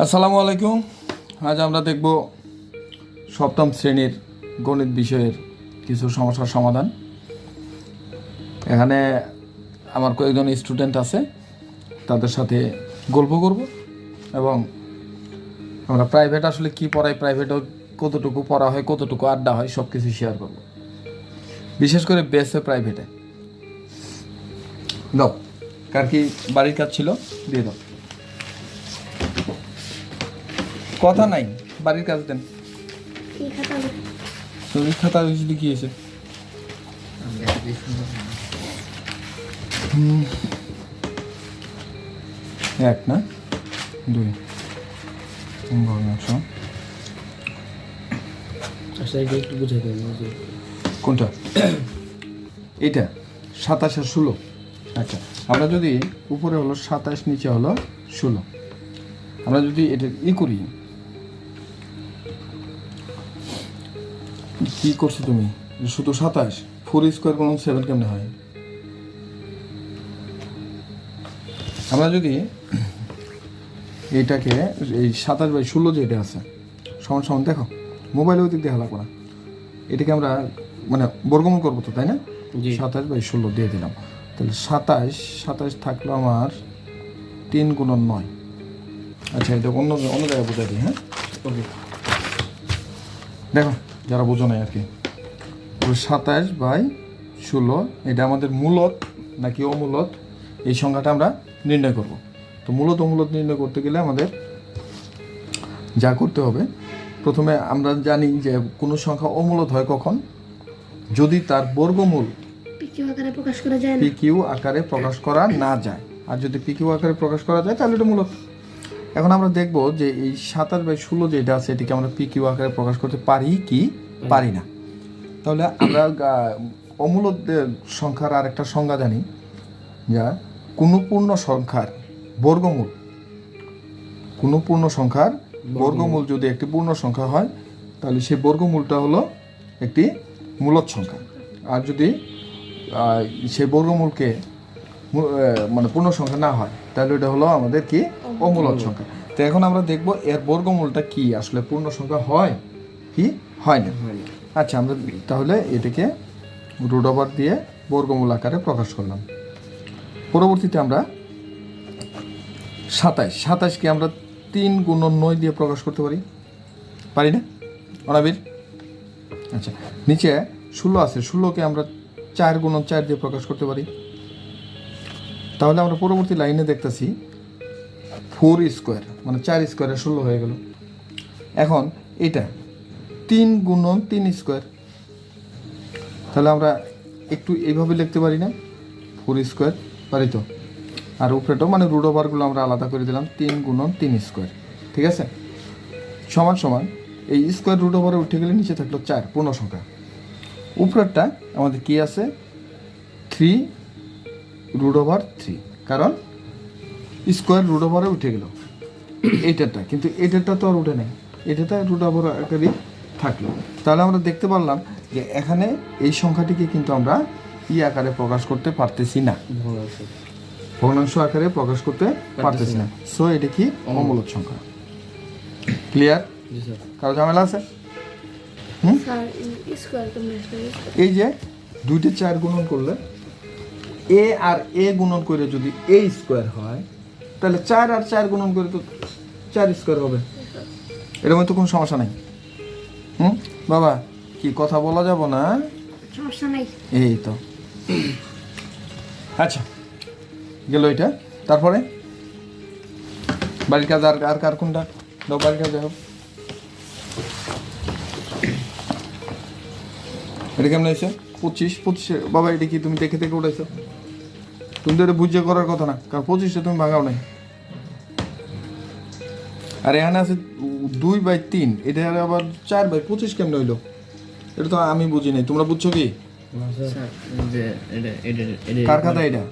আসসালামু আলাইকুম। আজ আমরা দেখব সপ্তম শ্রেণীর গণিত বিষয়ের কিছু সমস্যার সমাধান। এখানে আমার কয়েকজন স্টুডেন্ট আছে, তাদের সাথে গল্প করব এবং আমরা প্রাইভেট আসলে কি পড়াই, প্রাইভেটও কতটুকু পড়া হয়, কতটুকু আড্ডা হয়, সব কিছু শেয়ার করব, বিশেষ করে বেসে প্রাইভেটে। দাও, কার কি বাড়ির কাজ ছিল দিয়ে দাও। কথা নাই, বাড়ির কাজ দেন। ছবির খাতা যদি কি হয়েছে এক না দুই একটু বুঝাই দেন কোনটা? এটা 27 আর 16। আচ্ছা, আমরা যদি উপরে হলো 27, নিচে হলো 16, আমরা যদি এটা করি, কি করছো তুমি? শুধু 27, 4 স্কোয়ার গুণ 7 কেমনে হয়? আমরা যদি এইটাকে এই 27/16 যেটা আছে সমান সমান, দেখো মোবাইলে ওই দিক দিয়ে লাগবো না, এটাকে আমরা মানে বর্গমূল করবো তো, তাই না? 27/16 দিয়ে দিলাম, তাহলে 27 থাকলো আমার 3 × 9। আচ্ছা, এটা অন্য জায়গায় বোঝা দিই। হ্যাঁ, দেখো যারা বোঝো নাই আর কি, 27/16 এটা আমাদের মূলত নাকি অমূলত, এই সংখ্যাটা আমরা নির্ণয় করব। তো মূলত অমূলত নির্ণয় করতে গেলে আমাদের যা করতে হবে, প্রথমে আমরা জানি যে কোনো সংখ্যা অমূলত হয় কখন, যদি তার বর্গমূল পিকিউ আকারে প্রকাশ করা না যায়। আর যদি পিকিউ আকারে প্রকাশ করা যায় তাহলে এটা মূলত। এখন আমরা দেখব যে এই 27/16 যেটা আছে এটিকে আমরা পিকিউ আকারে প্রকাশ করতে পারি কি পারি না। তাহলে আমরা অমূলত সংখ্যার আর একটা সংজ্ঞা জানি, যা কোনো পূর্ণ সংখ্যার বর্গমূল, কোনো পূর্ণ সংখ্যার বর্গমূল যদি একটি পূর্ণ সংখ্যা হয় তাহলে সেই বর্গমূলটা হলো একটি মূলত সংখ্যা। আর যদি সেই বর্গমূলকে মানে পূর্ণ সংখ্যা না হয় তাহলে এটা হলো আমাদের কি অমূলত সংখ্যা। তো এখন আমরা দেখব এর বর্গমূলটা কি আসলে পূর্ণ সংখ্যা হয় কি হয় না। আচ্ছা, আমরা তাহলে এটাকে √ওভার দিয়ে বর্গমূল আকারে প্রকাশ করলাম। পরবর্তীতে আমরা 27কে আমরা 3 × 9 দিয়ে প্রকাশ করতে পারি না অনাবির? আচ্ছা, নিচে 16 আছে, 16কে আমরা 4 × 4 দিয়ে প্রকাশ করতে পারি। তাহলে আমরা পরবর্তী লাইনে দেখতেছি 4 স্কোয়ার মানে 4 স্কোয়ারে 16 হয়ে গেল। এখন এটা 3 × 3 স্কোয়ার, তাহলে আমরা একটু এইভাবে লিখতে পারি না? 4 স্কোয়ার পারি তো, আর উপরেটাও মানে √ওভারগুলো আমরা আলাদা করে দিলাম 3 × 3 স্কোয়ার। ঠিক আছে, সমান সমান এই স্কোয়ার √ওভারে উঠে গেলে নিচে থাকলো 4 পূর্ণ সংখ্যা। উপরেরটা আমাদের কি আছে? 3 √3, কারণ স্কোয়ার √ওভারে উঠে গেল এইটারটা, কিন্তু এটারটা তো আর উঠে নেই, এটাটা √ওভার আকারে থাকলো। তাহলে আমরা দেখতে পারলাম যে এখানে এই সংখ্যাটিকে কিন্তু আমরা আকারে প্রকাশ করতে পারতেছি না, ভগ্নাংশ আকারে প্রকাশ করতে পারতেছি না। সো এটা কি অমূলত সংখ্যা। ক্লিয়ার? কারো ঝামেলা আছে? এই যে 2টা 4 গুণন করলে এ আর এ গুণন করে যদি এ স্কোয়ার হয়, তাহলে 4 আর 4 গুণন করে তো 4 স্কোয়ার হবে। এর মধ্যে কোনো সমস্যা নাই। বাবা কি কথা বলা যাব না? সমস্যা নাই। এই তো। আচ্ছা, গেল এটা। তারপরে বাড়ির কাজ আর কার কোনটা দাও? বাড়ির কাজ দেখো, এটা কেমন হয়েছে? 25 বাবা, এটা কি তুমি দেখে দেখে উঠাইছো? তুমি তো এটা বুঝে করার কথা না, কারণ 25টা তুমি ভাঙাও নাই। আর এখানে আছে 2/3, এটা আবার 4/25 কেমন হইলো? এটা তো আমি বুঝি নাই, তোমরা বুঝছো কি? কার খাতা এটা?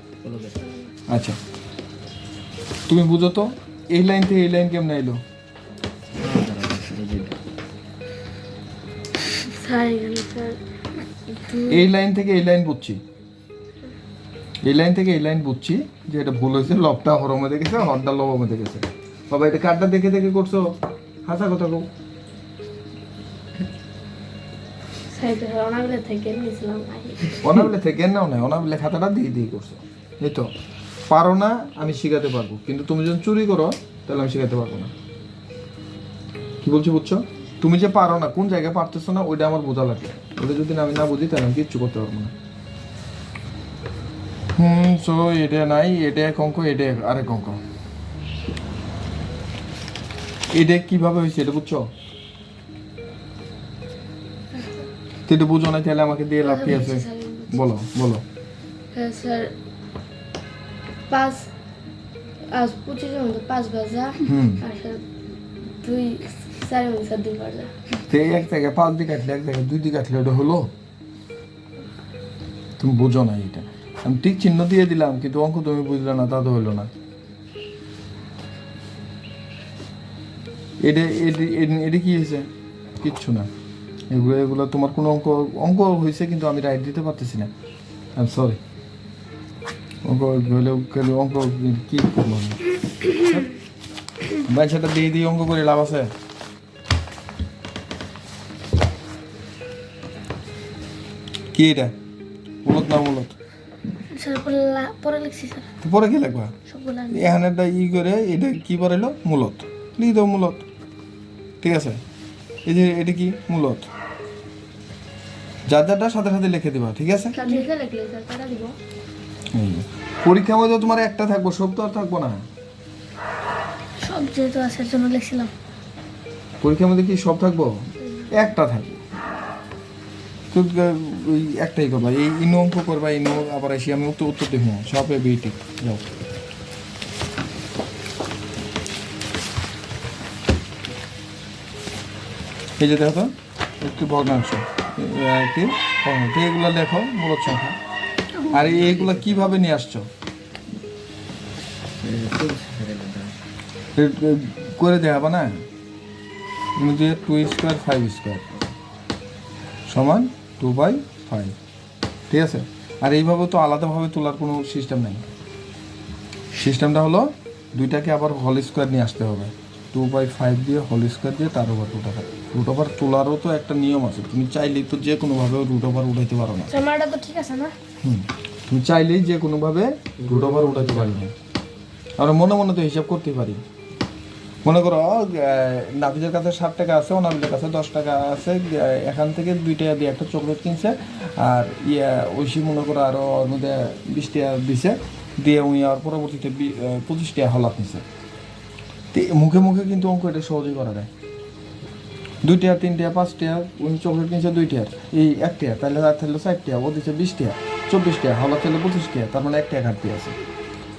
আচ্ছা, তুমি বুঝো তো এই লাইন থেকে এই লাইন কেমন এলো? এই লাইন থেকে এই লাইন বুঝছি, এই লাইন থেকে এই লাইন বুঝছি যে এটা ভুল হয়েছে, লবটা হরমে দেখেছে, হরটা লবমে দেখেছে। বাবা এটা কার্ডটা দেখে দেখে করছো, হাসা কথা কও। সাইডে অনাবলে থেকে নিয়েছিলাম আগে। অনাবলে থেকে নাও না, অনাবলে খাতাটা দিয়ে দিয়ে করছো। এই তো পারো না, আমি শিখাতে পারবো, কিন্তু তুমি যখন চুরি করো তাহলে আমি শিখাতে পারবো না। কি বলছি বুঝছো? তুমি যে পারো না, কোন জায়গায় পারতেছো না, ওইটা আমার বোঝা লাগে। ওটা যদি আমি না বুঝি তাহলে আমি কিচ্ছু করতে পারবো না। সো এটা নাই, এটা এক অঙ্ক, এটা আরেক অঙ্ক। এটা কিভাবে হয়েছে এটা বুঝছো? তো এটা বুঝো না তাহলে আমাকে দিয়ে লাভ কি আছে? বলো বলো। হ্যাঁ স্যার, 5 আজ 25-এর মধ্যে 5 ভাজা আর স্যার 2-4 মধ্যে স্যার 2 ভাজা। তো এই এক জায়গায় 5 দিয়ে কাটলে, এক জায়গায় 2 দিয়ে কাটলে ওটা হলো? তুমি বুঝো না এটা। আমি ঠিক চিহ্ন দিয়ে দিলাম কিন্তু অঙ্ক তুমি বুঝলে না, তা তো হলো না। এটা এটা কি হয়েছে? কিচ্ছু না। এগুলো তোমার কোনো অঙ্ক অঙ্ক হয়েছে কিন্তু আমি রাইট দিতে পারতেছি না। I am sorry. অঙ্ক হলে অঙ্ক কি করবো আমি? বাচ্চাটা দিয়ে দিয়ে অঙ্ক করে লাভ আছে? কি এটা? মূলত না মূলত? স্যার পরে লিখছি স্যার পরে কি লাগবা? সবগুলা এখানে একটা করে এটা কি পড়াইলো? মূলত। লিখে দাও মূলত। ঠিক আছে, এই যে এটা কি? মূলত। যার যারটা সাথে সাথে লিখে দিবা, ঠিক আছে? স্যার লিখে লিখলে স্যার টাকা দিব। পরীক্ষার মধ্যে তোমার একটা থাকবো, সব তো আর থাকবো না। সব যেহেতু আসার জন্য লিখছিলাম। পরীক্ষার মধ্যে কি সব থাকবো? একটা থাকবে। তো ওই একটাই করবা, এই ইনো অঙ্ক করবা, ইনো আবার এসে আমি উত্তর দেখবো সব বিটি। যাও এই যে দেখো তো একটি ভগ্নাংশ, একটি ভগ্নাংশ, এগুলো লেখো মূলত সংখ্যা। আর এইগুলো কিভাবে নিয়ে আসছো করে দেখাবা না? 2² 5² সমান 2/5, ঠিক আছে? আর এইভাবে তো আলাদাভাবে তোলার কোনো সিস্টেম নেই। সিস্টেমটা হলো দুইটাকে আবার হোল স্কোয়ার নিয়ে আসতে হবে। 2/5 দিয়ে হোল স্কোয়ার দিয়ে তার উপর রুট ওভার তোলারও তো একটা নিয়ম আছে। তুমি চাইলেই তো যে কোনোভাবে রুট ওভার উঠাইতে পারো না। ক্যামেরাটা তো ঠিক আছে না? তুমি চাইলেই যে কোনোভাবে রুট ওভার উঠাইতে পারি না। আমরা মনে মনে তো হিসাব করতে পারি। মনে করো নাফিজের কাছে 60 টাকা আছে, অনাবিলের কাছে 10 টাকা আছে, এখান থেকে 2 টাকা দিয়ে একটা চকলেট কিনছে, আর ঐশী মনে করো আরও ওর মধ্যে 20 টাকা দিছে, দিয়ে উনি আর পরবর্তীতে 25 টাকা হলাপ নিছে। তো মুখে মুখে কিন্তু অঙ্ক এটা সহজেই করা যায়। 2 টাকা 3 টাকা 5 টাকা, উনি চকলেট কিনছে 2 টাকার, এই 1 টাকা, তাহলে আর থাকলো 4 টাকা, ও দিচ্ছে 20 টাকা, 24 টাকা, হলাপ থাকলে 25 টাকা, তার মানে 1 টাকা ঘাটতি আছে।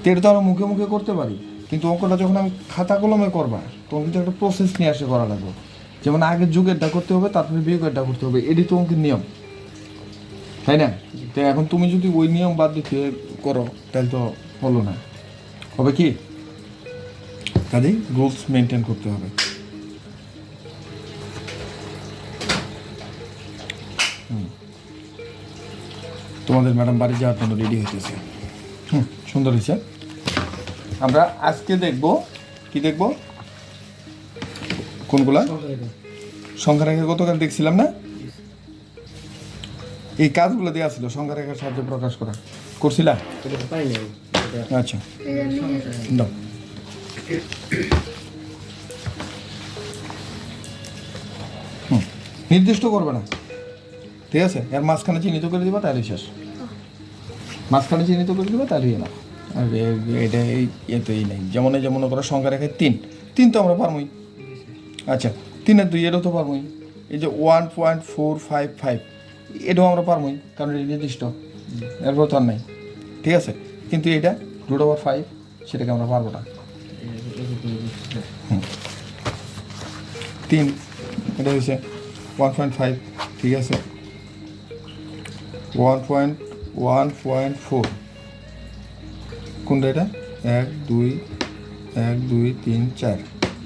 তো এটা তো আমরা মুখে মুখে করতে পারি, কিন্তু অঙ্কটা যখন আমি খাতা কলমে করবা তখন কিন্তু একটা প্রসেস নিয়ে আসে করা লাগবে। যেমন আগে যুগেরটা করতে হবে, তারপরে বিয়োগেরটা করতে হবে, এটি তো অঙ্কের নিয়ম, তাই না? তো এখন তুমি যদি ওই নিয়ম বাদ দিতে করো তাহলে তো হলো না। হবে কি? কাজেই রুলস মেনটেন করতে হবে। তোমাদের ম্যাডাম বাড়ি যাওয়ার জন্য রেডি হইতেছে। সুন্দর হয়েছে। আমরা আজকে দেখব কি দেখব? কোনগুলা? সংখ্যা রেখা গতকাল দেখছিলাম না? এই কাজগুলো দেওয়া ছিল সংখ্যা রেখার সাহায্যে প্রকাশ করা, করছিলা? আচ্ছা দাও। নির্দিষ্ট করবে না, ঠিক আছে? এর মাঝখানে চিহ্নিত করে দিবা, তাহলে শেষ। মাঝখানে চিহ্নিত করে দিবা, তাহলেই না। আর এটা এতেই নেই। যেমন এই যে মনে করো সংখ্যা রেখায় 3 তো আমরা পারবই। আচ্ছা 3-এর 2 এটাও তো পারবই। এই যে 1.455 এটাও আমরা পারবই, কারণ এটা নির্দিষ্ট, এরপর তো আর নাই, ঠিক আছে? কিন্তু এটা √5 সেটাকে আমরা পারবো না। 3 এটা হয়েছে 1.5, ঠিক আছে? 1.4 কোনটা এটা? 1 2 3 4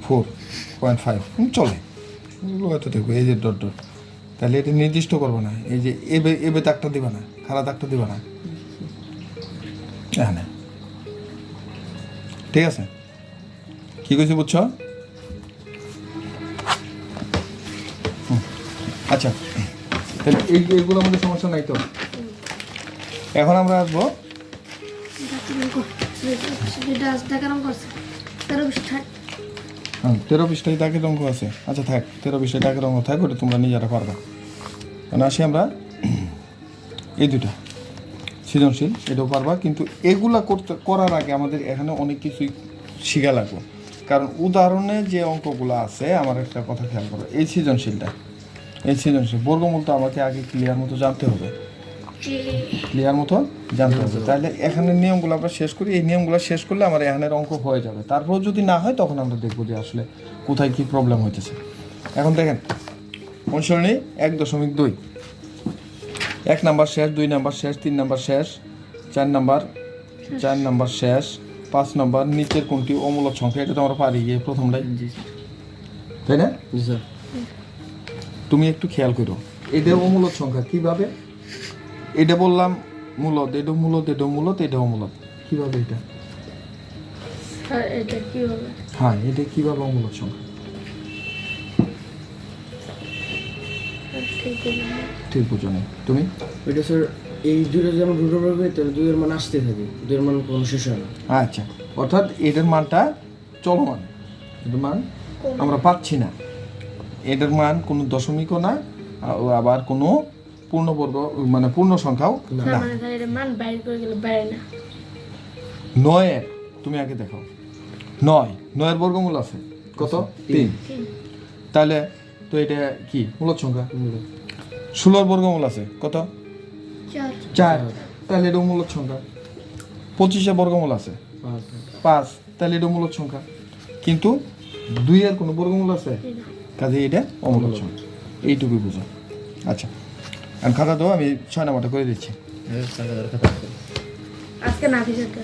4.5 চলে, হয়তো দেখবো। এই যে ডট, তাহলে এটা নির্দিষ্ট করবো না। এই যে এবে দাগটা দিবা না, খারাপ দাগটা দিবা না, হ্যাঁ না, ঠিক আছে? কি কইছি বুঝছো? আচ্ছা, তাহলে এইগুলোর মধ্যে সমস্যা নাই তো। এখন আমরা আসবো যেটা আজ টাকা রং করছে 13 13 দাগের অঙ্ক আছে। আচ্ছা থাক, 13 দাগের অঙ্ক থাক, ওটা তোমরা নিজেরা পারবা। কারণ আসি আমরা এই দুটা সৃজনশীল, এটাও পারবা, কিন্তু এগুলা করার আগে আমাদের এখানে অনেক কিছুই শিখা লাগবে। কারণ উদাহরণে যে অঙ্কগুলো আছে, আমার একটা কথা খেয়াল করো, এই সৃজনশীল বর্গমূল তো আমাকে আগে ক্লিয়ার মতো জানতে হবে, তাহলে এখানে নিয়মগুলো আমরা শেষ করি। এই নিয়মগুলো শেষ করলে আমার এখানের অঙ্ক হয়ে যাবে। তারপর যদি না হয় তখন আমরা দেখবো যে আসলে কোথায় কি প্রবলেম হইতেছে। এখন দেখেন অনুসরণী 1.2, 1 নাম্বার শেষ, 2 নাম্বার শেষ, 3 নাম্বার শেষ, 4 নাম্বার শেষ, 5 নাম্বার নিচের কোনটি অমূলক সংখ্যা, এটা তো আমরা পারি গিয়ে প্রথমটাই, তাই না? জি স্যার। তুমি একটু খেয়াল করো এটা অমূলক সংখ্যা কিভাবে। এটা বললাম মূলত, এটা অমূলক কিভাবে এটা? এটা কি হবে? হ্যাঁ, এটা কিভাবে অমূলক সংখ্যা? ঠিক বুঝো না তুমি? এটা স্যার এই দুইটা যেমন রুট ওভার হবে, তাহলে 2 এর মান আসতে থাকে, 2 এর মান কোনো শেষ হয় না। আচ্ছা, অর্থাৎ এটার মানটা চলমান, এটার মান আমরা পাচ্ছি না, এটার মান কোনো দশমিকও না, আবার কোনো পূর্ণবর্গ মানে পূর্ণ সংখ্যাও না। মানে এর মান বাইরে করে গেলে বাইরে না। 9 তুমি আগে দেখো, 9 বর্গমূল আছে কত? 3। তাহলে তো এটা কি মূলক সংখ্যা? 16 বর্গমূল আছে কত? 4। তাহলে এটা মূলক সংখ্যা। 25 বর্গমূল আছে 5, তাহলে এটা মূলক সংখ্যা। কিন্তু 2 এর কোনো বর্গমূল আছে, কাজে এটা অমূলক সংখ্যা। এইটুকুই বুঝো। আচ্ছা, আর খাতা দাও, আমি 6 নাম্বারটা করে দিচ্ছি। আজকে না ভিজাতে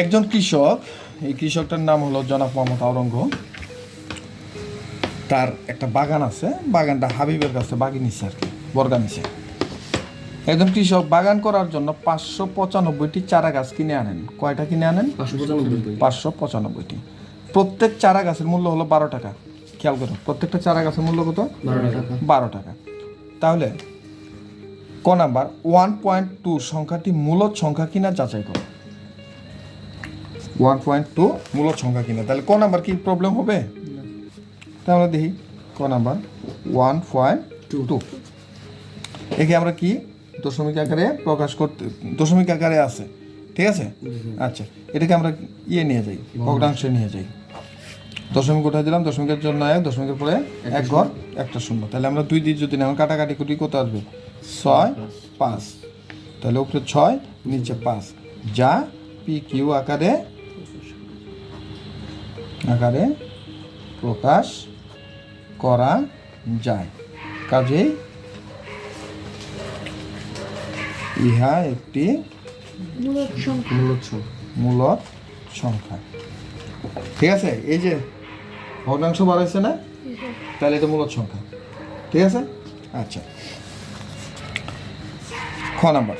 একজন কৃষক, এই কৃষকটার নাম হলো জনাব মোহাম্মদ আওরঙ্গ। তার একটা বাগান আছে, বাগানটা হাবিবের কাছে বাগি নিচ্ছে আর কি, বর্গা নিচ্ছে। একজন কৃষক বাগান করার জন্য 595টি চারা গাছ কিনে আনেন। কয়টা কিনে আনেন? 595টি। প্রত্যেক চারা গাছের মূল্য হলো 12 টাকা। খেয়াল করো, প্রত্যেকটা চারা গাছের মূল্য কত? 12 টাকা। তাহলে ক নাম্বার 1.2 সংখ্যাটি মূলদ সংখ্যা কিনা যাচাই করো। 1.2 মূলদ সংখ্যা কিনা, তাহলে ক নাম্বার কি প্রবলেম হবে? তাহলে দেখি ক নাম্বার 1.2, একে আমরা কি দশমিক আকারে প্রকাশ করতে, দশমিক আকারে আছে, ঠিক আছে? আচ্ছা, এটাকে আমরা নিয়ে যাই, ভগ্নাংশে নিয়ে যাই। দশমিক উঠাই দিলাম, দশমিকের জন্য 1, দশমিকের পরে 1 ঘর 1টা শূন্য। তাহলে আমরা 2 দিয়ে যদি না কাটাকাটি করি কত আসবে? 6, 5। তাহলে উপরে 6, নিচে 5, যা PQ আকারে প্রকাশ করা যায়। কাজেই ইহা একটি মূলদ সংখ্যা। ঠিক আছে? এই যে ভগ্নাংশ বাড়াইছে না, তাহলে এটা মূলদ সংখ্যা। ঠিক আছে? আচ্ছা, খ নাম্বার,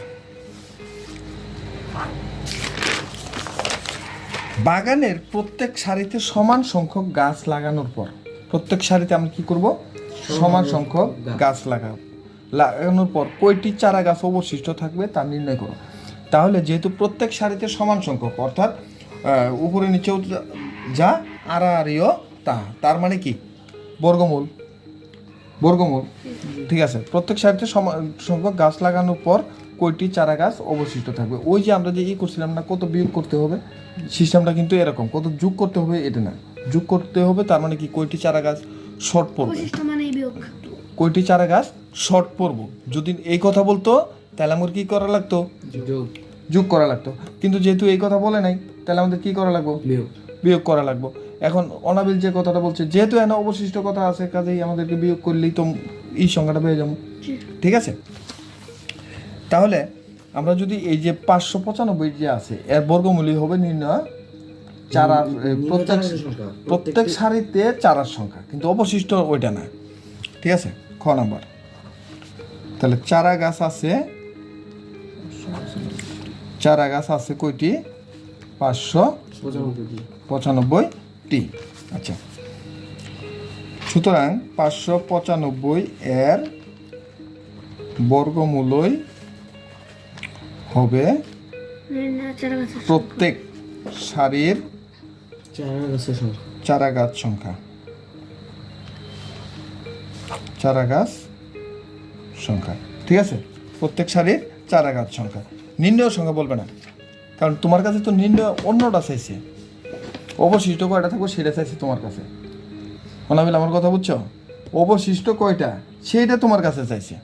বাগানের প্রত্যেক সারিতে সমান সংখ্যক গাছ লাগানোর পর, প্রত্যেক সারিতে আমরা কি করব? সমান সংখ্যক গাছ লাগানোর পর কয়টি চারা গাছ অবশিষ্ট থাকবে তা নির্ণয় করো। তাহলে যেহেতু প্রত্যেক সারিতে সমান সংখ্যক, অর্থাৎ উপরে নিচেও যা আড়াআড়িও তা, তার মানে কি বর্গমূল, ঠিক আছে? প্রত্যেক সারিতে সমান সংখ্যক গাছ লাগানোর পর কয়টি চারা গাছ অবশিষ্ট থাকবে। ওই যে আমরা যে করছিলাম না, কত বিয়োগ করতে হবে, সিস্টেমটা কিন্তু এরকম, কত যোগ করতে হবে এটা না, যোগ করতে হবে। তার মানে কি কয়টি চারা গাছ শর্ট পড়বে, কয়টি চারা গাছ শর্ট পড়ব। যদি এই কথা বলতো তাহলে আমার কি করা লাগতো? যোগ করা লাগতো। কিন্তু যেহেতু এই কথা বলে নাই, তাহলে আমাদের কি করা লাগবো? বিয়োগ করা লাগবো। এখন অনাবিল যে কথাটা বলছে, যেহেতু এখানে অবশিষ্ট কথা আছে, কাজেই আমাদেরকে বিয়োগ করলেই তো এই সংখ্যাটা পেয়ে যাবো। ঠিক আছে? তাহলে আমরা যদি এই যে 595 যে আছে, এর বর্গমূলই হবে নির্ণয় চারা, প্রত্যেক সারিতে চারার সংখ্যা, কিন্তু অবশিষ্ট ওইটা না। ঠিক আছে? খ নাম্বার, তাহলে চারা গাছ আছে কয়টি? 595টি। আচ্ছা, সুতরাং 595 এর বর্গমূলই হবে প্রত্যেক সারির চারা গাছ সংখ্যা। চারা গাছ সংখ্যা, ঠিক আছে? প্রত্যেক সারির চারা গাছ সংখ্যা। নির্ণয় সংখ্যা বলবে না, কারণ তোমার কাছে তো নির্ণয় অন্যটা চাইছে, অবশিষ্ট কয়টা থাকবে সেটা চাইছে তোমার কাছে। অনাবিল, আমার কথা বুঝছো? অবশিষ্ট কয়টা সেইটা তোমার কাছে চাইছে।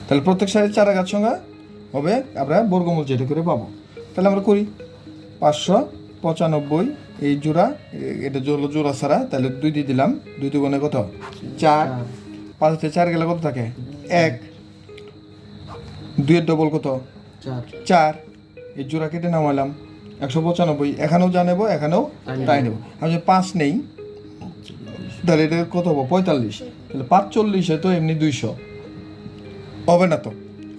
তাহলে প্রত্যেক সারির চারা গাছ সংখ্যা হবে আমরা বর্গমূল যেটা করে পাবো। তাহলে আমরা করি 595 এই জোড়া, এটা জোড়া ছাড়া, তাহলে 2 দিয়ে দিলাম, 2 দুগুণে কত? 4। 5 থেকে 4 গেলে কত থাকে? 1। 2 এর ডবল কত? 4। এই জোড়া কেটে নামালাম 195। এখানেও যা নেবো এখানেও তাই নেবো। আমি যদি 5 নেই তাহলে এটা কত হবো? 45। তাহলে 45 তো এমনি 200 হবে না, তো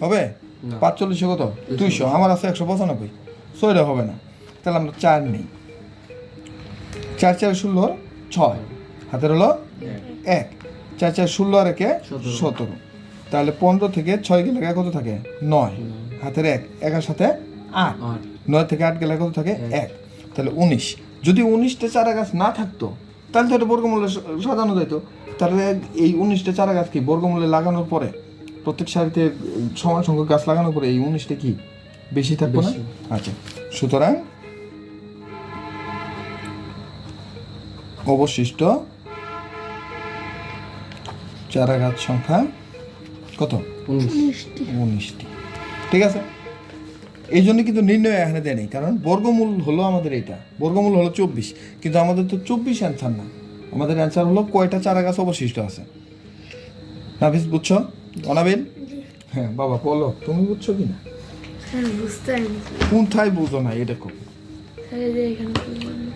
হবে? 45 কত? 200। আমার আছে 195, সো এটা হবে না। তাহলে আমরা 4 নিই। 4 4 16 6, হাতের হলো 1। 4 4 16 আর 1 17। তাহলে 15 থেকে 6 গেলে কত থাকে? 9, হাতের 1, 1 এর সাথে 8, 9 থেকে 8 গেলে কত থাকে? 1। তাহলে 19। যদি 19টা চারা গাছ না থাকতো তাহলে তো এটা বর্গমূলে সাজানো যেত। তাহলে এই 19টা চারা গাছ কি বর্গমূলে লাগানোর পরে, প্রত্যেক সারিতে সমান সংখ্যক গাছ লাগানোর পরে এই 19টা কি বেশি থাকবে না? আচ্ছা, সুতরাং অবশিষ্ট চারা গাছ সংখ্যা কত? 19টি। ঠিক আছে, এই জন্য কিন্তু নির্ণয় এখানে দেয় নেই, কারণ বর্গমূল হলো আমাদের এইটা, বর্গমূল হলো 24, কিন্তু আমাদের তো 24 অ্যান্সার না, আমাদের অ্যান্সার হলো কয়টা চারা গাছ অবশিষ্ট আছে। নাফিস, বুঝছো? অনাবিল? হ্যাঁ বাবা বলো, তুমি বুঝছো কি না? কোনটাই বুঝো না এটা খুব।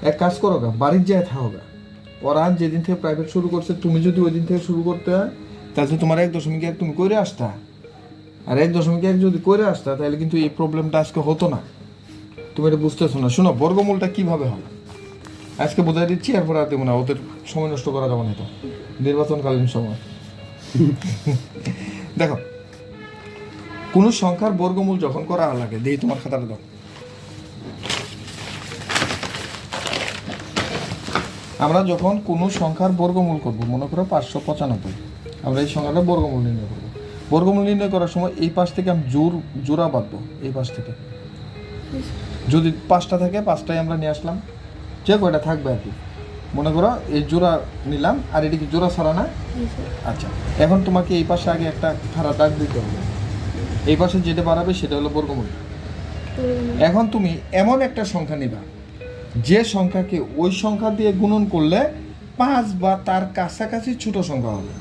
এক কাজ করো গা, বাড়ির যায় থাকো গা। ওরা যেদিন থেকে প্রাইভেট শুরু করছে, তুমি যদি ওই দিন থেকে শুরু করতে হয় তাহলে তোমার 1.1 তুমি করে আসতা, আর 1.1 যদি করে আসতা তাহলে কিন্তু এই প্রবলেমটা আজকে হতো না। তুমি এটা বুঝতেছো না। শোনো, বর্গমূলটা কিভাবে হয় আজকে বোঝাই দিচ্ছি, এরপর আর দেবো না, ওদের সময় নষ্ট করা যাবে না, তো নির্বাচনকালীন সময়। দেখো, কোন সংখ্যার বর্গমূল যখন করা লাগে, দেই তোমার খাতাটা দাও। আমরা যখন কোনো সংখ্যার বর্গমূল করব, মনে করো 595, আমরা এই সংখ্যাটা বর্গমূল নির্ণয় করব। বর্গমূল নির্ণয় করার সময় এই পাশ থেকে আমি জোড়া বাঁধবো, এই পাশ থেকে যদি 5টা থাকে 5টাই আমরা নিয়ে আসলাম, যে কয়টা থাকবে আর কি। মনে করো এই জোড়া নিলাম, আর এটি কি জোড়া ছাড়া না? আচ্ছা, এখন তোমাকে এই পাশে আগে একটা খাড়া দাগ দিতে হবে, এই পাশে যেটা বাড়াবে সেটা হলো বর্গমূল। এখন তুমি এমন একটা সংখ্যা নিবা যে সংখ্যাকে ওই সংখ্যা দিয়ে গুণন করলে 5 বা তার কাছাকাছি ছোট সংখ্যা হবে।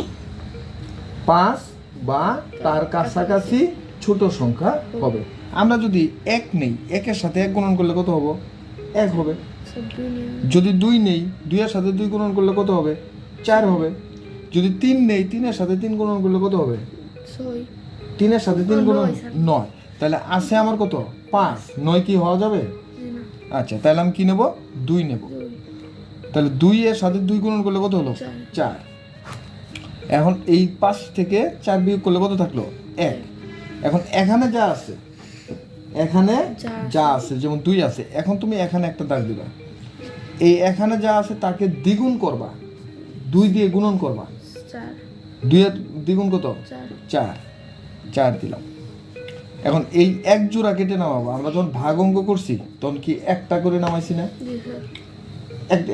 5 বা তার কাছাকাছি ছোট সংখ্যা হবে। আমরা যদি 1 নেই, 1-এর সাথে 1 গুণন করলে কত হবে? 1 হবে। যদি 2 নেই, 2-এর সাথে 2 গুণন করলে কত হবে? 4 হবে। যদি 3 নেই, 3-এর সাথে 3 গুণন করলে কত হবে? 3-এর সাথে 3 গুণন 9। তাহলে আছে আমার কত? 5। 9 কি হওয়া যাবে? আচ্ছা, তাহলে আমি কি নেব? 2 নেব। তাহলে 2-এর সাথে 2 গুণন করলে কত হলো? 4। এখন এই 5 থেকে 4 বিয়োগ করলে কত থাকলো? 1। এখন এখানে যা আছে, এখানে যা আছে, যেমন 2 আছে, এখন তুমি এখানে একটা দাগ দিবা, এই এখানে যা আছে তাকে দ্বিগুণ করবা, 2 দিয়ে গুণন করবা। 2 এর দ্বিগুণ কত? 4। 4 দিলাম। এখন এই এক জোড়া কেটে নামাবো। আমরা যখন ভাগ অঙ্ক করছি তখন কি একটা করে নামাইছি না?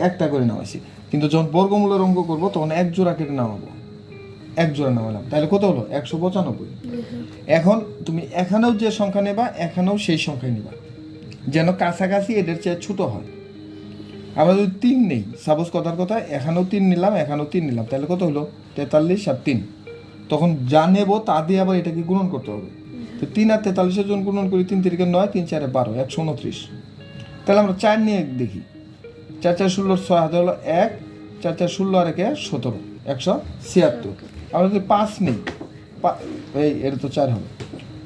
একটা করে নামাইছি, কিন্তু যখন বর্গমূলের অঙ্ক করবো তখন এক জোড়া কেটে নামাবো। এক জোড়া নামালাম, তাহলে কত হলো? 195। এখন তুমি এখানেও যে সংখ্যা নেবা, এখানেও সেই সংখ্যাই নেবা, যেন কাছাকাছি এদের চেয়ে ছোট হয়। আমরা যদি 3 নেই, সাপোজ কথার কথা, এখানেও 3 নিলাম, এখানেও 3 নিলাম, তাহলে কত হলো? 43 আর 3। তখন যা নেবো তা দিয়ে আবার এটাকে গুণন করতে হবে। তো 3 আর 43-এর জন্য গুণন করি, 3 3 9, 3 4 12, 129। তাহলে আমরা 4 নিয়ে দেখি, 4 4 16, 6 হাতে হলো 1, 4 4 16 আর 1 17, 176। আমরা যদি 5 নেই, এই এটা তো 4 হবে।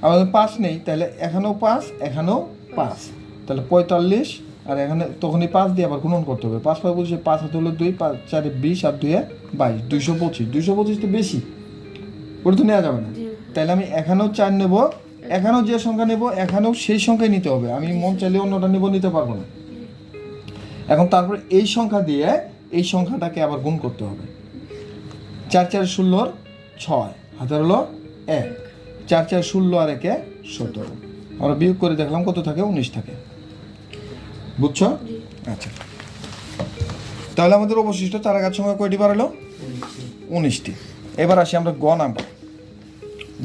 আমরা যদি 5 নেই, তাহলে এখানেও 5, এখানেও 5, তাহলে 45, আর এখানে তখনই 5 দিয়ে আবার গুণন করতে হবে। 5 5 বলছে 5 হাতে হলো 2, 5 4 20 আর 2 22, 225। 225 তো বেশি, ওটা তো নেওয়া যাবে না। তাহলে আমি এখানেও 4 নেব, এখানেও যে সংখ্যা নেব এখানেও সেই সংখ্যাই নিতে হবে। আমি মন চাইলে অন্যটা নিতে পারবো না। এখন তারপরে এই সংখ্যা দিয়ে এই সংখ্যাটাকে আবার গুণ করতে হবে। 4 4 16 6, হাতের হলো 1, 4 4 16 আর 1 17। আমরা বিয়োগ করে দেখলাম কত থাকে, 19 থাকে। বুঝছো? আচ্ছা, তাহলে আমাদের অবশিষ্ট চার আঘাত সংখ্যা কয়টি বাড়ালো? 19টি। এবার আসি আমরা গ নাম্বার।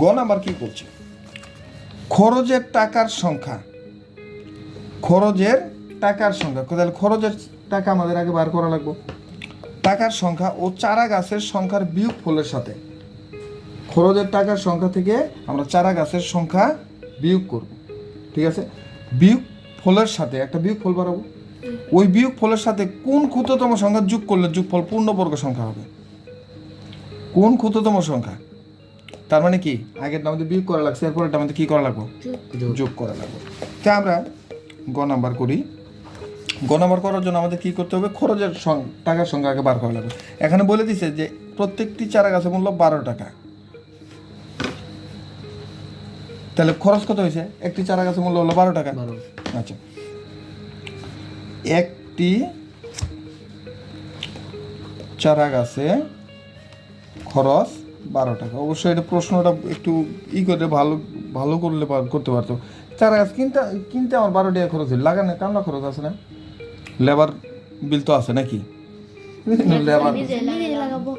গ নাম্বার কি করছে? খরচের টাকার সংখ্যা, খরচের টাকার সংখ্যা। তাহলে খরচের টাকা আমাদের আগে বার করা লাগবে। টাকার সংখ্যা ও চারা গাছের সংখ্যার বিয়োগফলের সাথে, খরচের টাকার সংখ্যা থেকে আমরা চারা গাছের সংখ্যা বিয়োগ করব। ঠিক আছে? বিয়োগ ফলের সাথে একটা বিয়োগ ফল বাড়াবো। ওই বিয়োগ ফলের সাথে কোন ক্ষুদ্রতম সংখ্যা যোগ করলে যোগফল পূর্ণবর্গ সংখ্যা হবে? কোন ক্ষুদ্রতম সংখ্যা? তার মানে কি আগেরটা আমাদের বিয়োগ করা লাগছে, এরপর এটা আমাদের কি করা লাগবে? যোগ করা লাগবে। তা আমরা গ নাম্বার করি। গ নাম্বার করার জন্য আমাদের কি করতে হবে? খরচের টাকার সংখ্যা আগে বার করা লাগবে। এখানে বলে দিছে যে প্রত্যেকটি চারা গাছের মূল্য 12 টাকা। তাহলে খরচ কত হয়েছে? একটি চারা গাছের মূল্য হলো 12 টাকা। আচ্ছা, একটি চারা গাছে খরচ 12 টাকা। অবশ্যই এটা প্রশ্নটা একটু করে ভালো করলে করতে পারতো। চারা গাছ কিনতে আমার 12 টাকা খরচ হল, লাগানো কামলা খরচ আছে না, লেবার বিল তো আছে নাকি? লেবার লাগাবো,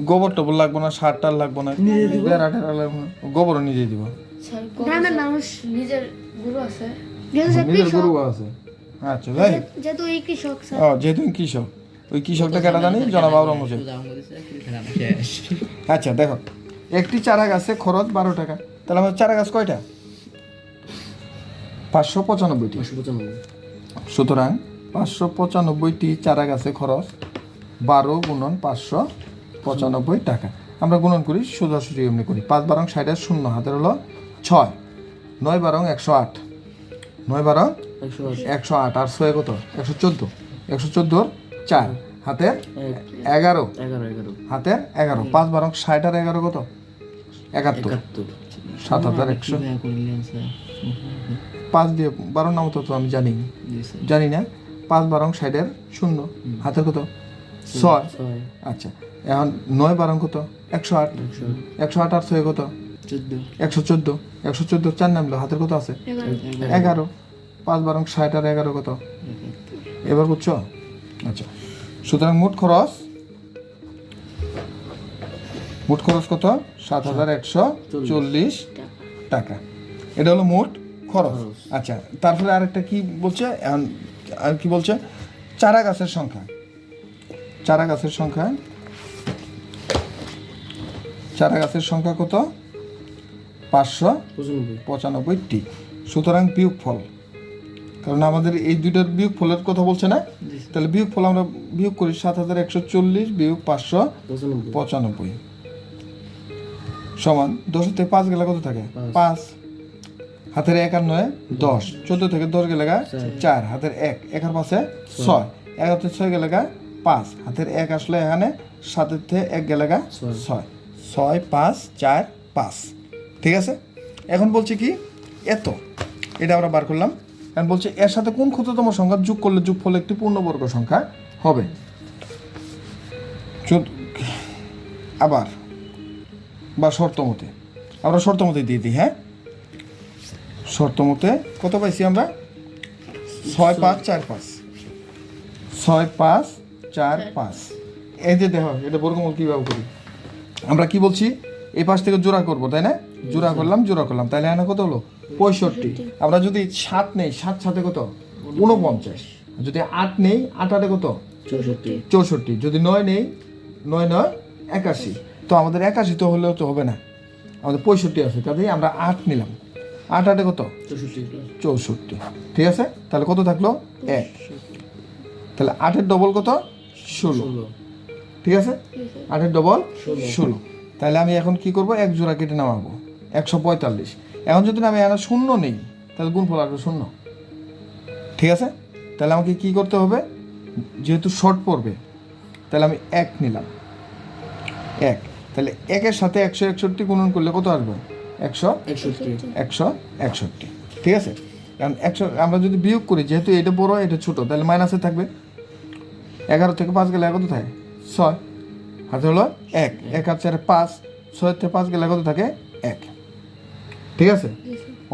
গোবর টোবর লাগবো না, সার টার লাগবো না, বেড়া টেরা লাগবো না, গোবরও নিজেই দিব। গ্রামের মানুষ নিজের গরু আছে, নিজের গরু আছে। আচ্ছা ভাই, যেহেতু এই কৃষক যেহেতু কৃষক, ওই কৃষকটা কেটা জানি জনাব আওরঙ্গজেব। আচ্ছা দেখো, একটি চারা গাছে খরচ 12 টাকা। তাহলে আমাদের চারা গাছ কয়টা? 595টি। সুতরাং 595টি চারা গাছে খরচ 12 গুণন 595 টাকা। আমরা গুণন করি, সোজাসুজি এমনি করি। 5 বারং 60 আর 0, হাতের হলো 6, 9 বারং 108, 9 বারং 108 আর 6 কত? 114, 114 4, হাতের 11, হাতের 11, 5 বারং 60 আর 11 কত? 71, 7100। 5 দিয়ে 12 নাম তো আমি জানি না। 5 বারং 60 এর 0, হাতের কত? 6। আচ্ছা, এখন 9 বারং কত? 108, 108 আর 6 কত? 114, 114 4 নামলো, হাতের কত আছে? 11, 5 বারং 60 আর 11 কত? এবার বুঝছো? আচ্ছা, সুতরাং মোট খরচ কত? 7140 টাকা। এটা হলো মোট খরচ। আচ্ছা, তারপরে আরেকটা কি বলছে? আর কি বলছে? চারা গাছের সংখ্যা। চারা গাছের সংখ্যা কত? 595টি। সুতরাং বিয়োগ ফল, কারণ আমাদের এই দুইটার বিয়োগ ফলের কথা বলছে না, তাহলে বিয়োগ ফল আমরা বিয়োগ করি। 7140 বিয়োগ 595 সমান 10 থেকে 5 গেলে কত থাকে? 5, হাতের 1 আর 9 10, 14 থেকে 10 গেলে 4, হাতের 1, 1 আর 5 6, 11 থেকে 6 গেলে 5, হাতের 1 আসলে এখানে 7 থেকে 1 গেলে 6, 6 5 4 5। ঠিক আছে? এখন বলছে কি এত, এটা আমরা বার করলাম। এখন বলছে এর সাথে কোন ক্ষুদ্রতম সংখ্যা যোগ করলে যোগফল একটি পূর্ণবর্গ সংখ্যা হবে। আবার বা শর্তমতে, আমরা শর্তমতে দিয়ে দিই। হ্যাঁ, শর্তমতে কত পাইছি আমরা? 6 5 4 5, 6 5 4 5। এই যে দেখো, এটা বর্গমূল কীভাবে করি? আমরা কি বলছি? এই পাশ থেকে জোড়া করব, তাই না? জোড়া করলাম, তাহলে এখানে কত হলো? 65। আমরা যদি 7 নেই, 7 সাথে কত? 49। যদি 8 নেই, 8 8 কত? 64। যদি 9 নেই, 9 9 81। তো আমাদের 81 তো হলেও তো হবে না, আমাদের 65 আছে, কাজেই আমরা 8 নিলাম। 8 8 কত? 64। ঠিক আছে? তাহলে কত থাকলো? 1। তাহলে 8 এর ডবল কত? 16। ঠিক আছে? 8 এর ডবল 16। তাহলে আমি এখন কি করব? 1 জোড়া কেটে নামাবো, 145। এখন যদি আমি এখানে 0 নেই, তাহলে গুণফল আসবে 0। ঠিক আছে, তাহলে আমাকে কি করতে হবে, যেহেতু শর্ট পড়বে তাহলে আমি 1 নিলাম, 1, তাহলে 1-এর সাথে 161 গুণন করলে কত আসবে, 161, ঠিক আছে। কারণ 100 আমরা যদি বিয়োগ করি, যেহেতু এটা বড় এটা ছোট, তাহলে মাইনাসে থাকবে। 11 থেকে 5 গেলে কত থাকে, 6, হাতে হলো 1, 1 আর 4 5, 6 থেকে 5 গেলে কত থাকে, 1, ঠিক আছে।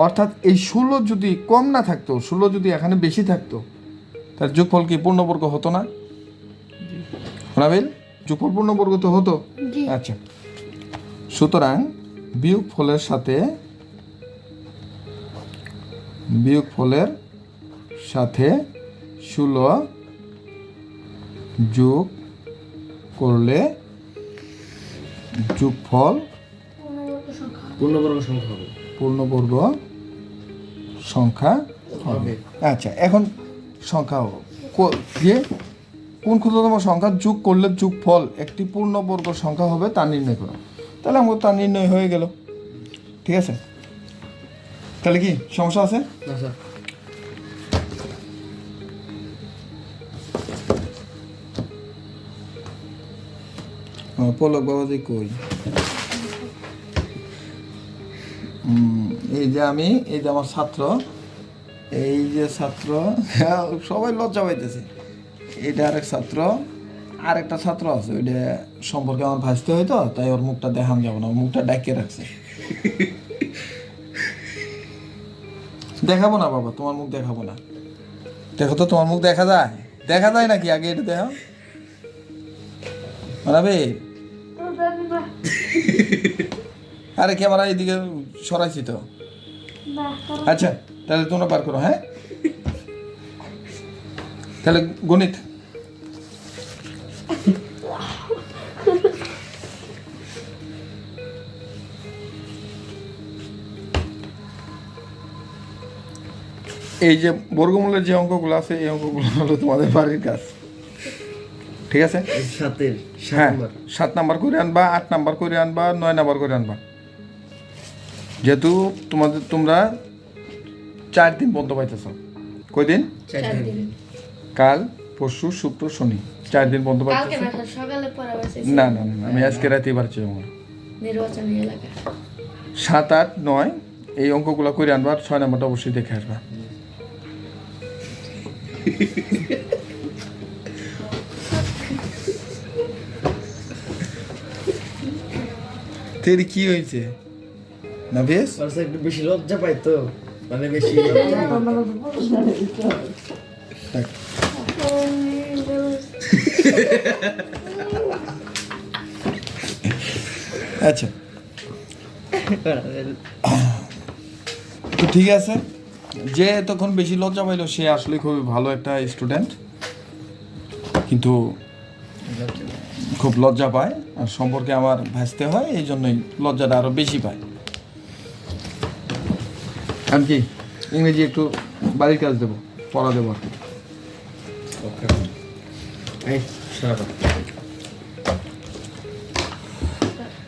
অর্থাৎ এই 16 যদি কম না থাকতো, 16 যদি এখানে বেশি থাকতো, তার যোগফল কি পূর্ণবর্গ হতো না? রাবিল, যোগফল পূর্ণবর্গ তো হতো। জি। আচ্ছা, সুতরাং বিয়োগফলের সাথে 16 যোগ করলে যোগফল পূর্ণবর্গ সংখ্যা হবে। পূর্ণবর্গ সংখ্যা হবে। আচ্ছা, এখন সংখ্যা দিয়ে কোন ক্ষুদ্রতম সংখ্যা যোগ করলে যোগফল একটি পূর্ণবর্গ সংখ্যা হবে তা নির্ণয় করো। তাহলে আমাকে তা নির্ণয় হয়ে গেল, ঠিক আছে। তাহলে কি সমস্যা আছে? না স্যার। পলক বাবাজি কই? এই যে আমার ছাত্র, সবাই লজ্জা পাইতেছে। এটা আরেক ছাত্র, আরেকটা ছাত্র আছে, ওইটা সম্পর্কে আমার ভাসতে হইতো, তাই ওর মুখটা দেখান যাবো না, ওর মুখটা ডাকিয়ে রাখছে। দেখাবো না বাবা, তোমার মুখ দেখাবো না। দেখো তো তোমার মুখ দেখা যায় নাকি? আগে এটা দেখো মানাবে। আরে ক্যামেরা এইদিকে সরাইছি তো। আচ্ছা, তাহলে তোমরা পার করো। হ্যাঁ, তাহলে গণিত। এই যে বর্গমূলের যে অঙ্কগুলো আছে, এই অঙ্কগুলো হলো তোমাদের বাড়ির কাজ, ঠিক আছে। হ্যাঁ, 7 নাম্বার করে আনবা, 8 নাম্বার করে আনবা, 9 নাম্বার করে আনবা। যেহেতু তোমরা 4 দিন বন্ধ পাইতেছ। কই দিন? 4 দিন। কাল, পরশু, শুক্র, শনি, 4 দিন বন্ধ কালকে পাইতেছ। না স্যার, সকালে পড়াবার শেষ। না, আমি আজকে রাতেই পারছি। আমার নির্বাচনী এলাকা 7, 8, 9 এই অঙ্কগুলো করে আনবা, আর 6 নাম্বারটা অবশ্যই দেখে আসবা। তেরি কি হয়েছে না? বেশ একটু বেশি লজ্জা পাই তো, মানে বেশি। আচ্ছা, তো ঠিক আছে। যে তখন বেশি লজ্জা পাইলো সে আসলে খুবই ভালো একটা স্টুডেন্ট, কিন্তু খুব লজ্জা পায়, আর সম্পর্কে আমার ভাসতে হয়, এই জন্যই লজ্জাটা আরো বেশি পায়। আমি কি ইংরেজি একটু বাড়ির কাজ দেবো, পড়া দেবো আর কি।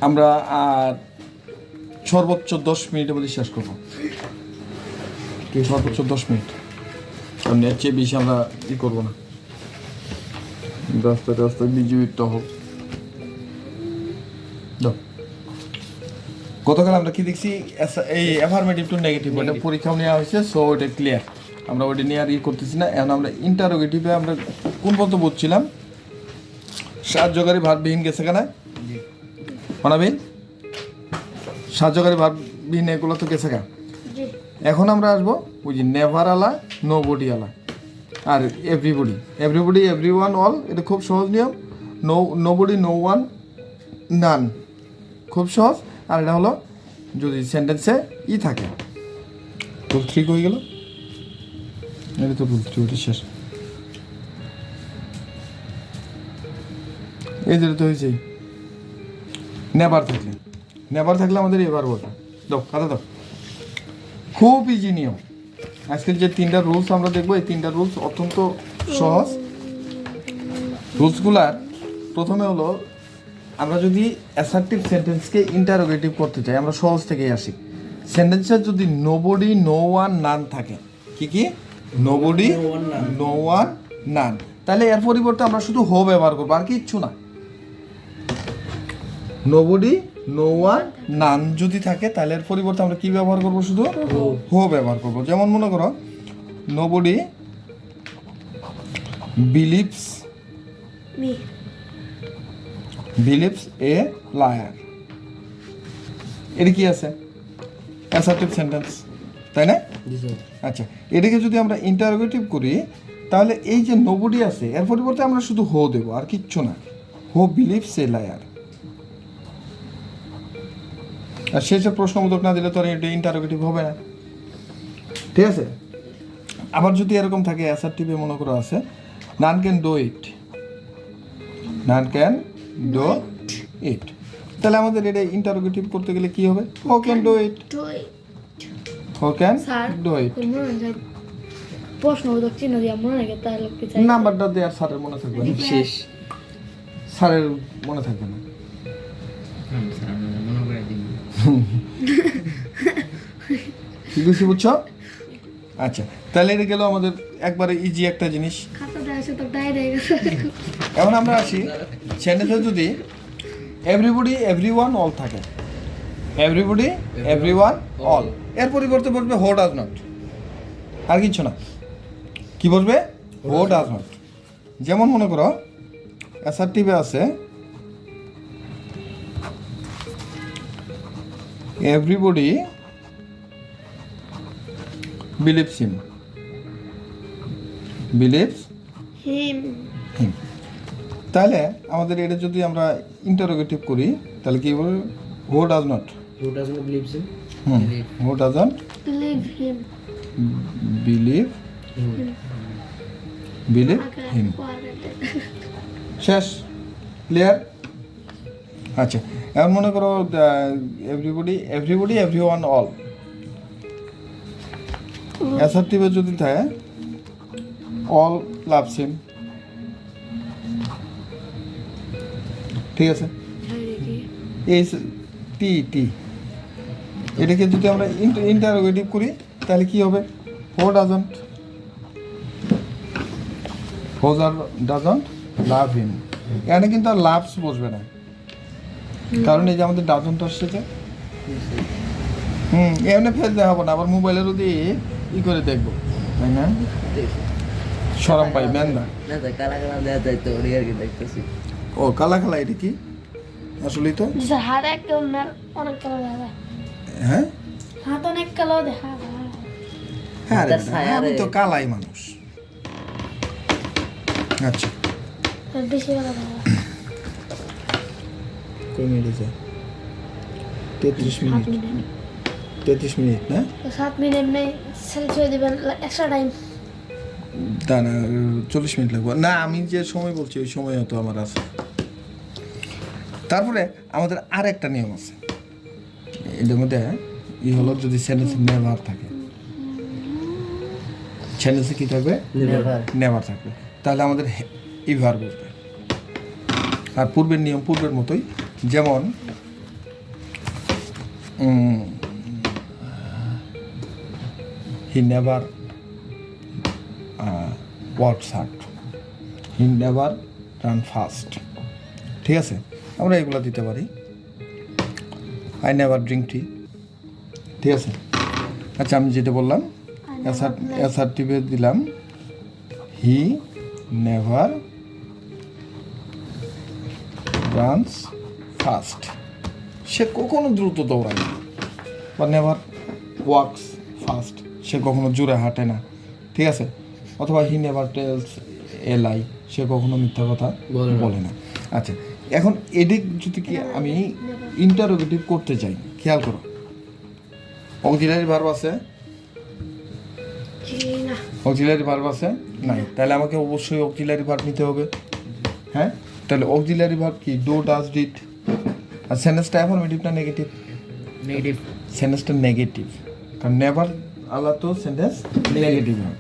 আমরা আর সর্বোচ্চ 10 মিনিটের মধ্যে শেষ করবো, সর্বোচ্চ 10 মিনিট, কারণ এর চেয়ে বেশি আমরা ই করবো না। রাস্তায় বিজয়ীটা হোক। গতকাল আমরা কি দেখছি, এই অ্যাফার্মেটিভ টু নেগেটিভ, ওটা পরীক্ষাও নেওয়া হয়েছে, সো ওটা ক্লিয়ার। আমরা ওটা নিয়ে আর ই করতেছি না। এখন আমরা ইন্টারোগেটিভে আমরা কোন পর্যন্ত বুঝছিলাম? সাহায্যকারী ভার্ববিহীন গেছে কেন মানাবিন? সাহায্যকারী ভার্ববিহীন এগুলো তো গেছে কেন। এখন আমরা আসবো ওই যে নেভার আলা, নো বডি আলা, আর এভরিবডি, এভরিওয়ান, অল। এটা খুব সহজ নিয়ম। নো বডি, নো ওয়ান, নান, খুব সহজ। আর এটা হলো যদি সেন্টেন্সে ই থাকে। রুল 3 হয়ে গেল, এটা তো রুল 3, ওটা শেষ। এই যেটা তো হয়েছে নেভার থাকলে আমাদের এবার বলতে দাও, খাতা দাও। খুব ইজি নিয়ম। আজকের যে 3টা রুলস আমরা দেখবো, এই 3টা রুলস অত্যন্ত সহজ। রুলসগুলার প্রথমে হলো, আমরা যদি অ্যাসার্টিভ সেন্টেন্সকে ইন্টারোগেটিভ করতে চাই, আমরা সহজ থেকেই আসি। সেন্টেন্সে যদি nobody, no one, none থাকে, কি nobody, No one, none. No one, none. তাহলে এর পরিবর্তে আমরা শুধু হো ব্যবহার করবো, আর কিচ্ছু না। নোবডি, নো ওয়ান, নান যদি থাকে তাহলে এর পরিবর্তে আমরা কি ব্যবহার করবো? শুধু হো ব্যবহার করবো। যেমন মনে করো nobody believes me a liar. এটা কি আছে? অ্যাসার্টিভ সেন্টেন্স, তাই না? জি স্যার। আচ্ছা, এটাকে যদি আমরা ইন্টারোগেটিভ করি তাহলে এই যে নোবডি আছে এর পরিবর্তে আমরা শুধু হো দেবো, আর কিচ্ছু না। হো বিলিভস এ লায়ার। আর শেষে প্রশ্নবোধক না দিলে তো আর এটা ইন্টারোগেটিভ হবে না, ঠিক আছে? আবার যদি এরকম থাকে অ্যাসার্টিভে মনে করো আছে none can do it, none can do it, তাহলে আমাদের এটা ইন্টারোগেটিভ করতে গেলে কি হবে? Who can do it, to who can sir do it. মনে হয় প্রশ্নবোধক চিহ্ন দিয়া মনে রাখে তাই লোককে চাই নাম্বারটা দেওয়ার স্যারের মনে থাকবে না, শেষ। স্যারের মনে থাকবে না। স্যার আপনারা মনে করে দিন। কি বুঝছি, বুঝছো? আচ্ছা, তাহলে এটা গেল আমাদের একবারে ইজি একটা জিনিস। খাতা দেওয়া আছে তো ডাইরে গেছে এখন আমরা আসি সেন্টেন্সে যদি এভরিবডি, এভরিওয়ান, অল থাকে, এভরিবডি, এভরিওয়ান, অল, এর পরিবর্তে বলবে হো ডাজ নট, আর কিছু না। কি বলবে? হো ডাজ নট। যেমন মনে করো অ্যাসার্টিভে আছে এভরিবডি বিলিভস হিম, বিলিভস হিম হিম। তাহলে আমাদের এটা যদি আমরা ইন্টারোগেটিভ করি তাহলে কি বলবো? Who does not, Who doesn't believe in? Who doesn't believe him believe believe him. শেষ, ক্লিয়ার? আচ্ছা, এখন মনে করো এভরিবডি, এভরিবডি, এভরিওয়ান, অল। অ্যাসার্টিভে যদি থাকে অল লাভস হিম, ঠিক আছে? এই টি টি এটাকে যদি আমরা ইন্টারোগেটিভ করি তাহলে কি হবে? হো ডাজন্ট, হো ডাজন্ট লাভ হিম। এখানে কিন্তু আর লাভস বসবে না, কারণ এই যে আমাদের ডাজন্ট আসছে যে। এমনি ফেস দেখাবো না, আবার মোবাইলের যদি ই করে দেখবো, তাই না? সরম পাই মেন্দা। না স্যার, কালা কালা দেওয়া যায় তো, ওই আর কি দেখতেছি। ও কালা কালা, এটা কি আসলেই তো? স্যার হাত এক অনেক কালো দেখা হ্যাঁ হাত অনেক কালো দেখা হ্যাঁ রে হাতের বেটা, ছায়া আমি রে। তো কালাই মানুষ। আচ্ছা, বেশি কালো দেখা কই মিনিট? 33 7 মিনিট, মিনিট 33 মিনিট না? 7 মিনিট নেই ছেড়ে ছুঁয়ে দেবেন এক্সট্রা টাইম তা না 40 মিনিট লাগবে না, আমি যে সময় বলছি ওই সময় তো আমার আছে। তারপরে আমাদের আর একটা নিয়ম আছে এটার মধ্যে, ই হলো যদি সেন্টেন্সে নেভার থাকে, সেন্টেন্সে কি থাকবে? Never. নেভার থাকবে, তাহলে আমাদের ইভার বলবে। আর পূর্বের নিয়ম পূর্বের মতোই, যেমন he never works hard, he never run fast, ঠিক আছে? আমরা এগুলো দিতে পারি। আই নেভার ড্রিঙ্ক টি, ঠিক আছে? আচ্ছা, আমি যেটা বললাম অ্যাসার্টিভে দিলাম হি নেভার রানস ফাস্ট, সে কখনো দ্রুত দৌড়ায় না, বা নেভার ওয়ার্কস ফাস্ট, সে কখনো জোরে হাঁটে না, ঠিক আছে? অথবা হি নেভার টেলস এ লাই, সে কখনো মিথ্যা কথা বলে না। আচ্ছা, এখন এদিক যদি কি আমি ইন্টারোগেটিভ করতে চাই, খেয়াল করো অক্সিলারি ভার্ব আছে, না অক্সিলারি ভার্ব আছে নাই, তাহলে আমাকে অবশ্যই অক্সিলারি ভার্ব নিতে হবে। হ্যাঁ, তাহলে অক্সিলারি ভার্ব কি? Do, does, did. আর সেন্টেন্সটা অ্যাফার্মেটিভ না নেগেটিভ? নেগেটিভ। সেন্টেন্সটা নেগেটিভ, কারণ নেভার আল্লাহ তো সেন্টেন্স নেগেটিভ হবে।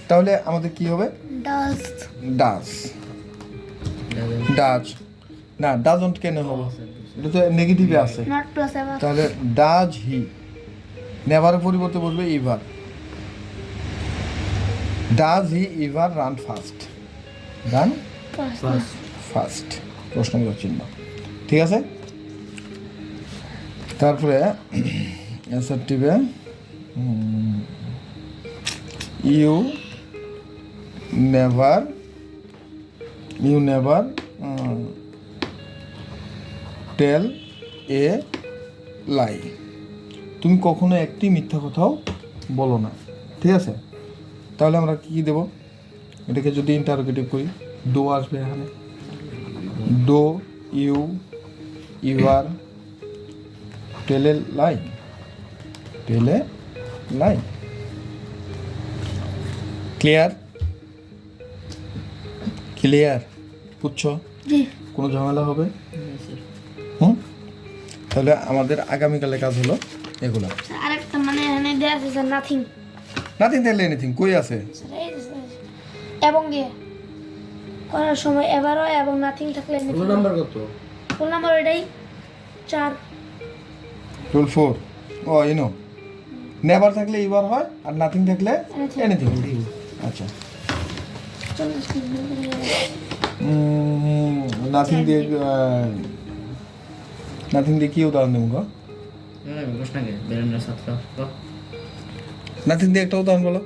তাহলে আমাদের কি হবে? ডাজ ডাজ, ডাজ না, ডাজন্ট কেন হবে? এটা তো নেগেটিভে আছে, নট প্লাস এভার তাহলে ডাজ হি, নেভারের পরিবর্তে বলবে ever, does he ever run fast? Run first first, প্রশ্নবোধক চিহ্ন। ঠিক আছে, তারপরে অ্যাসার্টিভে ইউ নেভার টেল এ লাই, তুমি কখনো একটি মিথ্যা কথাও বলো না। ঠিক আছে, তাহলে আমরা কি দেব? এটাকে যদি ইন্টারোগেটিভ করি, ডো আসবে এখানে, do you your tell a lie, clear বুঝছো? জি কোনো ঝামেলা হবে? হুম, তাহলে আমাদের আগামীকালে কাজ হলো এগুলো। স্যার আরেকটা মানে এখানে দেওয়া আছে স্যার নাথিং। নাথিং তাহলে এনিথিং কই আছে? স্যার এই যে স্যার এবং দিয়ে করার সময় এবারও এবং নাথিং থাকলে কোন নাম্বার কত? কোন নাম্বার এটাই 4 4 ও ইনো, নেভার থাকলে ইভার হয় আর নাথিং থাকলে এনিথিং। আচ্ছা, নাথিং দিয়ে কি উদাহরণ দেবো গো? নাথিং দিয়ে একটা উদাহরণ বলো।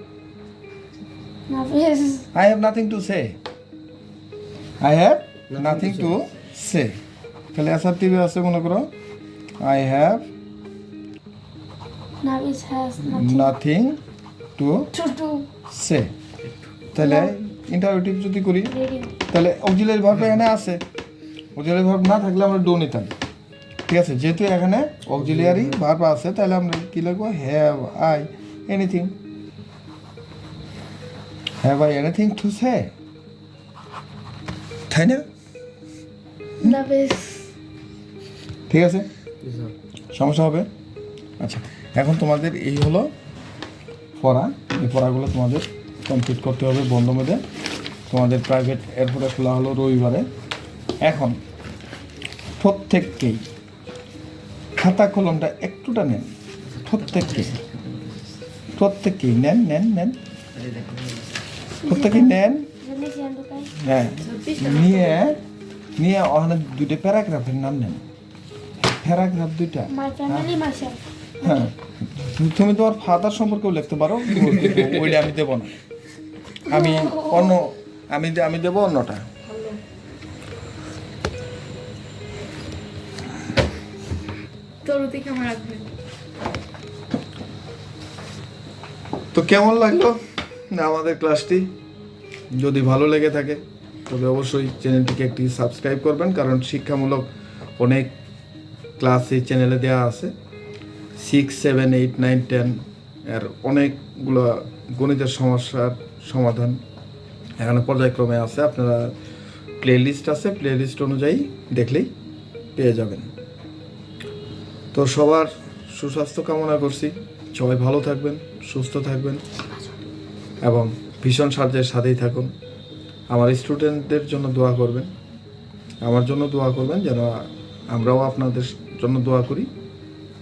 I have nothing to say. I have nothing to say. তাহলে অ্যাসার্টিভ আছে মনে করো, I have নাভিস has nothing to to say. তাহলে ইন্টারোগেটিভ যদি করি, রেডিং তাহলে অক্সিলারি ভার্ব এখানে আছে, অক্সিলারি ভার্ব না থাকলে আমরা ডো নিতাম। ঠিক আছে, যেহেতু এখানে অক্সিলারি ভার্ব আছে তাহলে আমরা কি লিখবো? Have I anything, have I anything to say, তাই না? নাভিস ঠিক আছে, সমস্যা হবে? আচ্ছা, এখন তোমাদের এই হলো পড়া, এই পড়াগুলো তোমাদের কমপ্লিট করতে হবে বন্ধ মেধে। তোমাদের প্রাইভেট এরপরে খোলা হলো রবিবারে। এখন প্রত্যেককেই খাতা কলমটা একটুটা নেন, প্রত্যেককেই নেন, প্রত্যেকেই নেন। হ্যাঁ, নিয়ে ওখানে দুইটা প্যারাগ্রাফের নাম নেন, প্যারাগ্রাফ দুইটা। My family myself. হ্যাঁ, তুমি তোমার ফাদার সম্পর্কেও লিখতে পারো, ওইটা আমি দেবো না, আমি দেবো অন্যটা। তো কেমন লাগলো না আমাদের ক্লাসটি? যদি ভালো লেগে থাকে তবে অবশ্যই চ্যানেলটিকে একটি সাবস্ক্রাইব করবেন, কারণ শিক্ষামূলক অনেক ক্লাস এই চ্যানেলে দেওয়া আছে। 6, 7, 8, 9, 10 এর অনেকগুলো গণিতের সমস্যার সমাধান এখানে পর্যায়ক্রমে আছে। আপনারা প্লেলিস্ট আছে, প্লেলিস্ট অনুযায়ী দেখলেই পেয়ে যাবেন। তো সবার সুস্বাস্থ্য কামনা করছি, সবাই ভালো থাকবেন, সুস্থ থাকবেন এবং ভীষণ সাহায্যের সাথেই থাকুন। আমার স্টুডেন্টদের জন্য দোয়া করবেন, আমার জন্য দোয়া করবেন, যেন আমরাও আপনাদের জন্য দোয়া করি।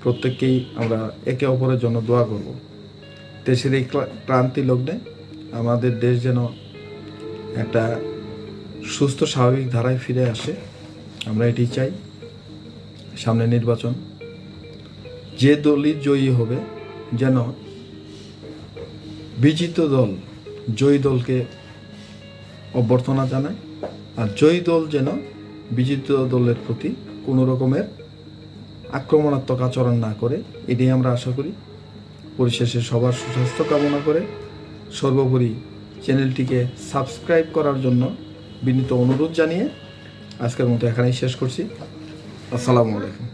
প্রত্যেককেই আমরা একে অপরের জন্য দোয়া করব। দেশের এই ক্রান্তি লগ্নে আমাদের দেশ যেন একটা সুস্থ স্বাভাবিক ধারায় ফিরে আসে, আমরা এটি চাই। সামনে নির্বাচন, যে দলই জয়ী হবে যেন বিজিত দল জয়ী দলকে অভ্যর্থনা জানায়, আর জয়ী দল যেন বিজিত দলের প্রতি কোনো রকমের আক্রমণাত্মক আচরণ না করে, এটাই আমরা আশা করি। পরিশেষে সবার সুস্বাস্থ্য কামনা করে সর্বোপরি চ্যানেলটিকে সাবস্ক্রাইব করার জন্য বিনীত অনুরোধ জানিয়ে আজকের মতো এখানেই শেষ করছি। আসসালামু আলাইকুম।